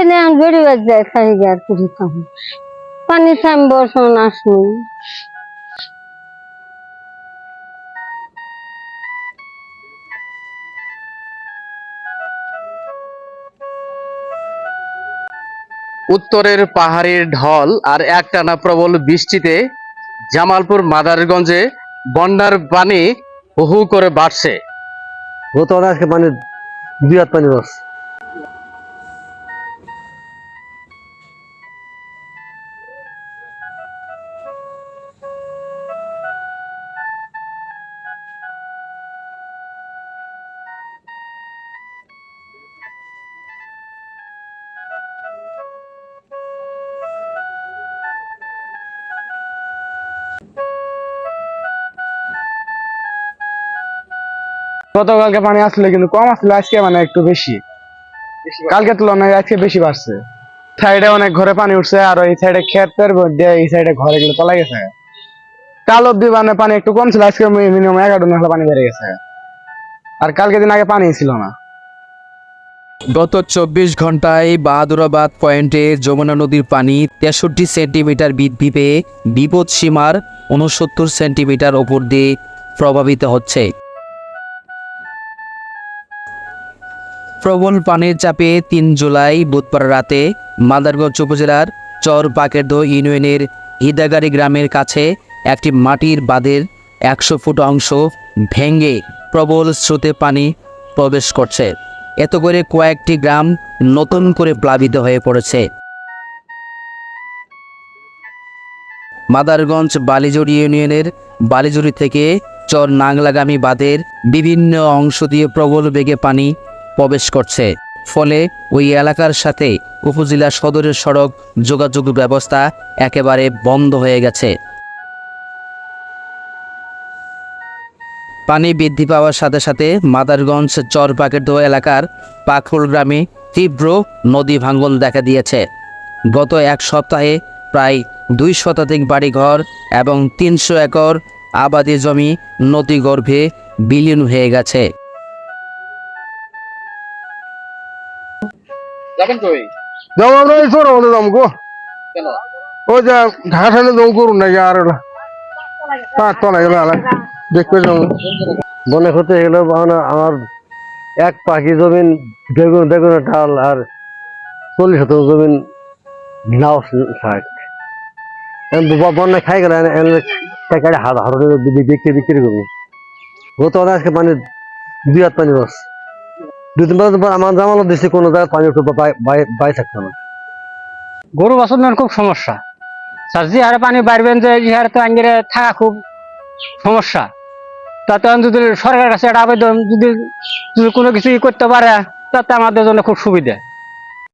এলে আমি বেরিয়ে যায় খাই আর করে থাকবো পানি থামবো শোন আসুন। উত্তরের পাহাড়ের ঢল আর একটানা প্রবল বৃষ্টিতে জামালপুর মাদারগঞ্জে বন্যার পানি হু হু করে বাড়ছে। গতকাল আজকে পানি 2 হাত পানি বাস। গতকালকে পানি আসলে কিন্তু কম আসলে আজকে মানে একটু বেশি, কালকে তুলনায় আজকে বেশি বাড়ছে। সাইডে অনেক ঘরে পানি উঠছে আর ওই সাইডে ক্ষেতের মধ্যে এই সাইডে ঘরে গুলো তলা গেছে। কাল অব্দি মানে পানি একটু কম ছিল, আজকে মিনিমাম 11 নাহলে পানি বেড়ে গেছে। আর কালকে দিন আগে পানি ছিল না। গত 24 ঘন্টায় বাহাদুরাবাদ পয়েন্টে যমুনা নদীর পানি 63 সেন্টিমিটার বৃদ্ধি পেয়ে বিপদ সীমার 69 সেন্টিমিটার ওপর দিয়ে প্রভাবিত হচ্ছে। প্রবল পানির চাপে 3 জুলাই বুধবার রাতে মাদারগঞ্জ উপজেলার চর বাকেরদহ ইউনিয়নের হিদাগাড়ি গ্রামের কাছে একটি মাটির বাঁধের 100 ফুট অংশ ভেঙে প্রবল স্রোতে পানি প্রবেশ করছে। এত করে কয়েকটি গ্রাম নতুন করে প্লাবিত হয়ে পড়েছে। মাদারগঞ্জ বালিজুড়ি ইউনিয়নের বালিজুড়ি থেকে চর নাংলাগামী বাঁধের বিভিন্ন অংশ দিয়ে প্রবল বেগে পানি প্রবেশ করছে, ফলে ওই এলাকার সাথে উপজেলা সদরের সড়ক যোগাযোগ ব্যবস্থা একেবারে বন্ধ হয়ে গেছে। পানি বৃদ্ধি পাওয়ার সাথে সাথে মাদারগঞ্জ চর বাকেরদহ এলাকার পাখরুল গ্রামে তীব্র নদী ভাঙ্গন দেখা দিয়েছে। গত এক সপ্তাহে প্রায় 2 শতাধিক বাড়িঘর এবং 300 একর আবাদি জমি নদীগর্ভে বিলীন হয়ে গেছে। যাবেন কই? যাও আমরা এই চোর হলে যাবো গো। কেন? ওই যে ঘাস আনে দম করুন নাকি আর তলা গেলে দেখতে যাবো। বনে ক্ষতি হয়ে গেল আমার 1 পাখি জমিন বেগুনের ডাল আর 40 শতক জমিন নাও শাক বন্যা খাই গেল হাড়ে বিক্রি করবো। গতকাল আজকে পানি 2 হাত পানি বাস। 2-3 বছর পর আমার জামালত দিচ্ছে কোনো জায়গায় পানি উঠে বাই থাকতো না। গরু বাছুর খুব সমস্যা স্যার, যে হারে পানি বাড়বেন যে এই হারে তো আঙ্গিরে থাকা খুব সমস্যা। তাতে যদি সরকারের কাছে একটা আবেদন যদি কোনো কিছু করতে পারে তাতে আমাদের জন্য খুব সুবিধা।